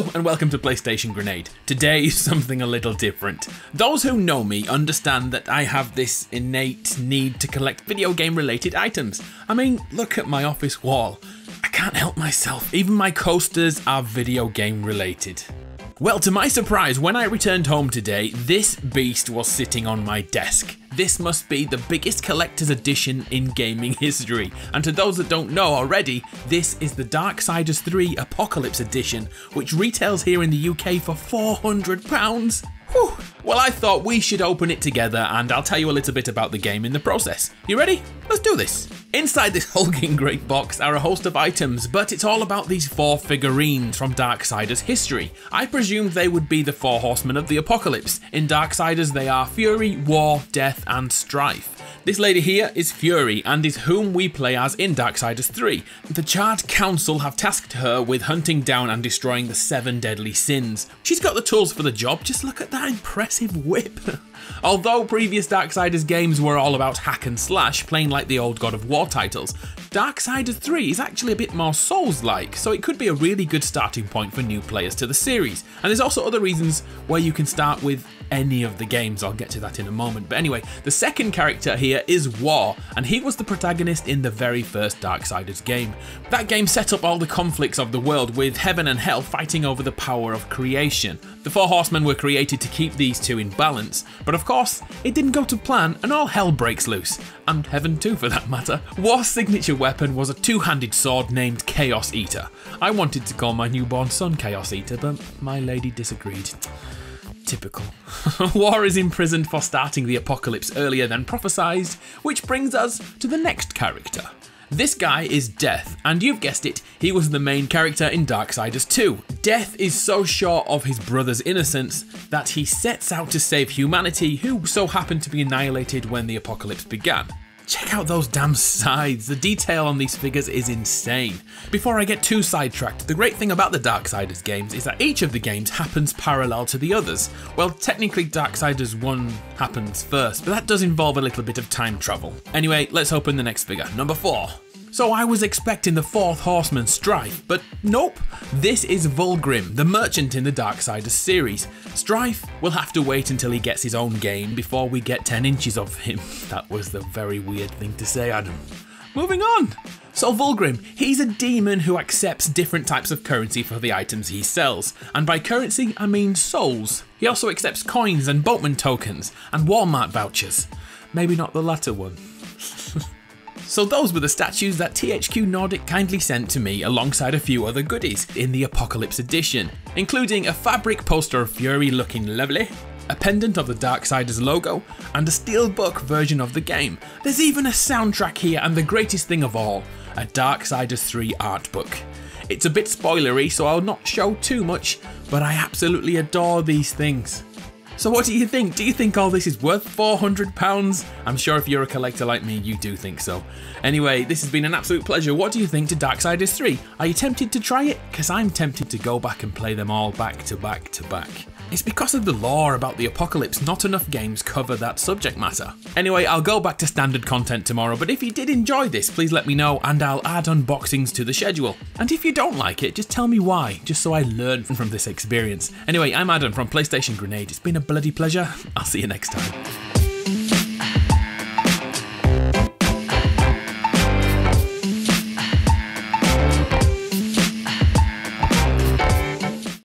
Hello and welcome to PlayStation Grenade. Today is something a little different. Those who know me understand that I have this innate need to collect video game related items. I mean, look at my office wall. I can't help myself, even my coasters are video game related. Well, to my surprise, when I returned home today, this beast was sitting on my desk. This must be the biggest collector's edition in gaming history. And to those that don't know already, this is the Darksiders 3 Apocalypse Edition, which retails here in the UK for £400. Whew. Well, I thought we should open it together and I'll tell you a little bit about the game in the process. You ready? Let's do this. Inside this hulking great box are a host of items, but it's all about these 4 figurines from Darksiders history. I presumed they would be the 4 horsemen of the apocalypse. In Darksiders they are Fury, War, Death and Strife. This lady here is Fury and is whom we play as in Darksiders 3. The Charred Council have tasked her with hunting down and destroying the 7 deadly sins. She's got the tools for the job, just look at that impressive whip. Although previous Darksiders games were all about hack and slash, playing like the old God of War titles, Darksiders 3 is actually a bit more Souls-like, so it could be a really good starting point for new players to the series. And there's also other reasons where you can start with any of the games, I'll get to that in a moment. But anyway, the second character here is War, and he was the protagonist in the very first Darksiders game. That game set up all the conflicts of the world, with heaven and hell fighting over the power of creation. The 4 horsemen were created to keep these two in balance, but of course, it didn't go to plan and all hell breaks loose. And heaven too for that matter. War's signature weapon was a 2-handed sword named Chaos Eater. I wanted to call my newborn son Chaos Eater, but my lady disagreed. Typical. War is imprisoned for starting the apocalypse earlier than prophesied, which brings us to the next character. This guy is Death, and you've guessed it, he was the main character in Darksiders 2. Death is so sure of his brother's innocence that he sets out to save humanity, who so happened to be annihilated when the apocalypse began. Check out those damn sides, the detail on these figures is insane. Before I get too sidetracked, the great thing about the Darksiders games is that each of the games happens parallel to the others. Well, technically Darksiders 1 happens first, but that does involve a little bit of time travel. Anyway, let's open the next figure, number 4. So I was expecting the 4th horseman Strife, but nope, this is Vulgrim, the merchant in the Darksiders series. Strife will have to wait until he gets his own game before we get 10 inches of him. That was the very weird thing to say, Adam. Moving on. So Vulgrim, he's a demon who accepts different types of currency for the items he sells. And by currency, I mean souls. He also accepts coins and boatman tokens and Walmart vouchers. Maybe not the latter one. So those were the statues that THQ Nordic kindly sent to me alongside a few other goodies in the Apocalypse Edition, including a fabric poster of Fury looking lovely, a pendant of the Darksiders logo, and a steelbook version of the game. There's even a soundtrack here, and the greatest thing of all, a Darksiders 3 art book. It's a bit spoilery, so I'll not show too much, but I absolutely adore these things. So what do you think? Do you think all this is worth £400? I'm sure if you're a collector like me, you do think so. Anyway, this has been an absolute pleasure. What do you think to Darksiders 3? Are you tempted to try it? Because I'm tempted to go back and play them all back to back to back. It's because of the lore about the apocalypse, not enough games cover that subject matter. Anyway, I'll go back to standard content tomorrow, but if you did enjoy this, please let me know and I'll add unboxings to the schedule. And if you don't like it, just tell me why, just so I learn from this experience. Anyway, I'm Adam from PlayStation Grenade. It's been a bloody pleasure. I'll see you next time.